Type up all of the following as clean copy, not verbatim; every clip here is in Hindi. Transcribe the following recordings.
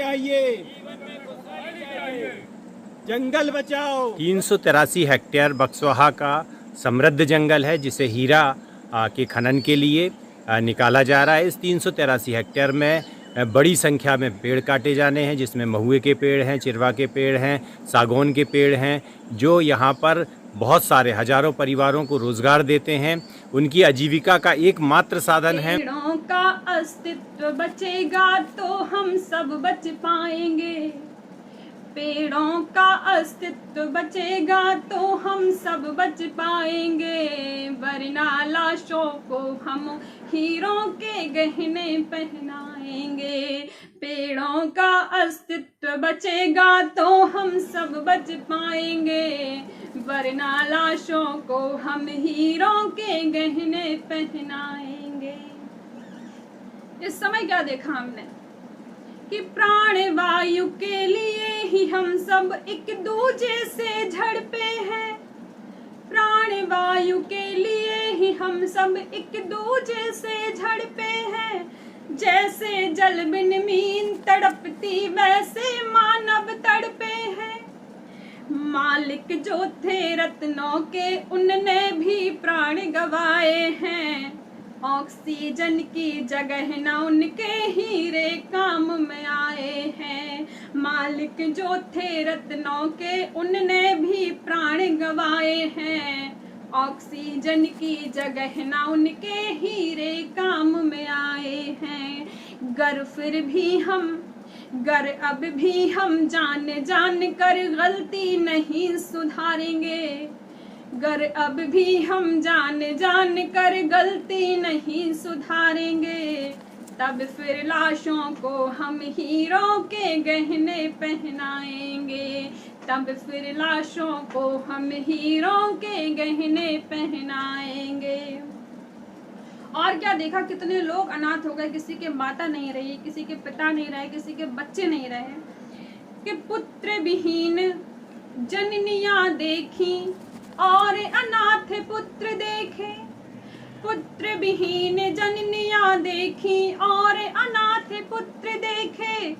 चाहिए, जंगल बचाओ। 383 हेक्टेयर बक्सवाहा का समृद्ध जंगल है जिसे हीरा के खनन के लिए निकाला जा रहा है। इस 383 हेक्टेयर में बड़ी संख्या में पेड़ काटे जाने हैं, जिसमें महुए के पेड़ हैं, चिरवा के पेड़ हैं, सागौन के पेड़ हैं, जो यहाँ पर बहुत सारे हजारों परिवारों को रोजगार देते हैं। उनकी आजीविका का एकमात्र साधन है। पेड़ों का अस्तित्व बचेगा तो हम सब बच पाएंगे। पेड़ों का अस्तित्व बचेगा तो हम सब बच पाएंगे, वरना लाशों को हम हीरों के गहने पहनाएंगे। पेड़ों का अस्तित्व बचेगा तो हम सब बच पाएंगे, वरना लाशों को हम हीरों के गहने पहनाएंगे। इस समय क्या देखा हमने कि प्राण वायु के लिए ही हम सब एक दूजे से झड़पे हैं। प्राण वायु के लिए ही हम सब एक दूजे से झड़पे हैं। जैसे जल बिन मीन तड़पती वैसे मानव तड़पे हैं। मालिक जो थे रत्नों के उनने भी प्राण गवाए हैं। ऑक्सीजन की जगह न उनके हीरे काम में आए हैं। मालिक जो थे रत्नों के उनने भी प्राण गवाए हैं। ऑक्सीजन की जगह न उनके हीरे काम में आए हैं। गर अब भी हम जान कर गलती नहीं सुधारेंगे। गर अब भी हम जान कर गलती नहीं सुधारेंगे, तब फिर लाशों को हम हीरों के गहने पहनाएंगे। तब फिर लाशों को हम हीरों के गहने पहनाएंगे। और क्या देखा, कितने लोग अनाथ हो गए, किसी के माता नहीं रही, किसी के पिता नहीं रहे, किसी के बच्चे नहीं रहे, कि पुत्र विहीन जननियां देखी और अनाथ पुत्र देखे। पुत्र विहीन जननियां देखी और अनाथ पुत्र देखे।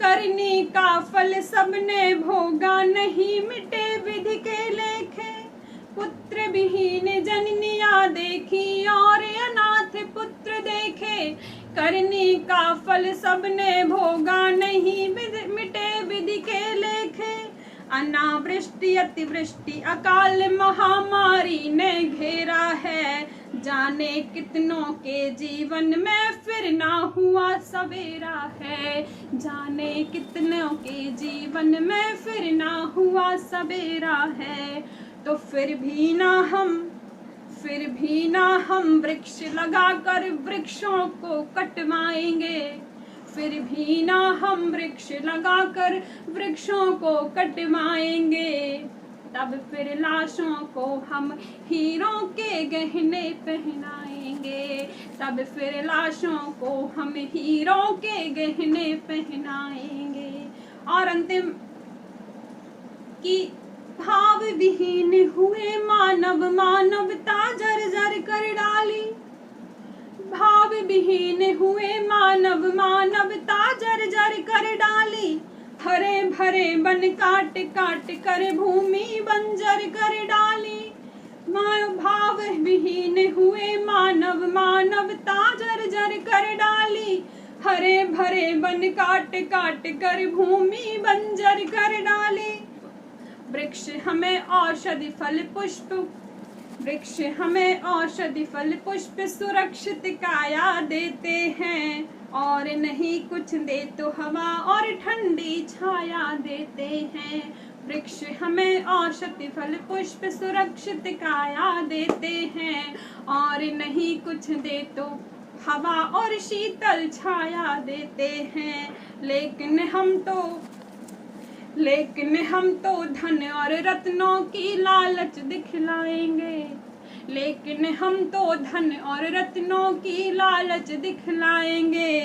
करनी का फल सबने भोगा, नहीं मिटे विधि के लेखे। पुत्र विहीन जननियां देखी और अनाथ पुत्र देखे। करनी का फल सबने भोगा, नहीं मिटे विधि के लेखे। अनावृष्टि अतिवृष्टि अकाल महामारी ने घेरा है। जाने कितनों के जीवन में फिर ना हुआ सवेरा है। जाने कितनों के जीवन में फिर ना हुआ सवेरा है। तो फिर भी ना हम वृक्ष लगाकर वृक्षों को कटवाएंगे। फिर भी ना हम वृक्ष लगाकर वृक्षों को कटवाएंगे। तब फिर लाशों को हम हीरों के गहने पहनाएंगे। तब फिर लाशों को हम हीरों के गहने पहनाएंगे। और अंतिम कि भाव विहीन हुए मानवता जर्जर कर डाली। भाव विहीन हुए मानवता जर्जर कर डाली। हरे भरे वन काट कर भूमि बंजर कर डाली। भाव विहीन हुए मानवता जर्जर कर डाली। हरे भरे वन काट कर भूमि बंजर कर डाली। वृक्ष हमें औषधि फल पुष्प सुरक्षित काया देते हैं। और नहीं कुछ दे तो हवा और ठंडी छाया देते हैं। वृक्ष हमें औषधि फल पुष्प सुरक्षित काया देते हैं। और नहीं कुछ दे तो हवा और शीतल छाया देते हैं। लेकिन हम तो धन और रत्नों की लालच दिखलाएंगे। लेकिन हम तो धन और रत्नों की लालच दिखलाएंगे।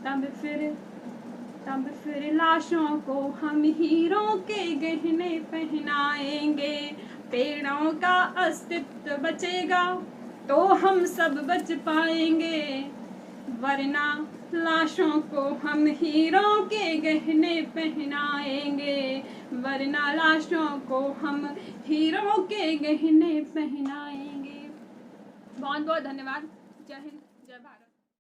तब फिर लाशों को हम हीरों के गहने पहनाएंगे। पेड़ों का अस्तित्व बचेगा तो हम सब बच पाएंगे, वरना लाशों को हम हीरों के गहने पहनाएंगे, वरना लाशों को हम हीरों के गहने पहनाएंगे। बहुत बहुत धन्यवाद। जय हिंद, जय भारत।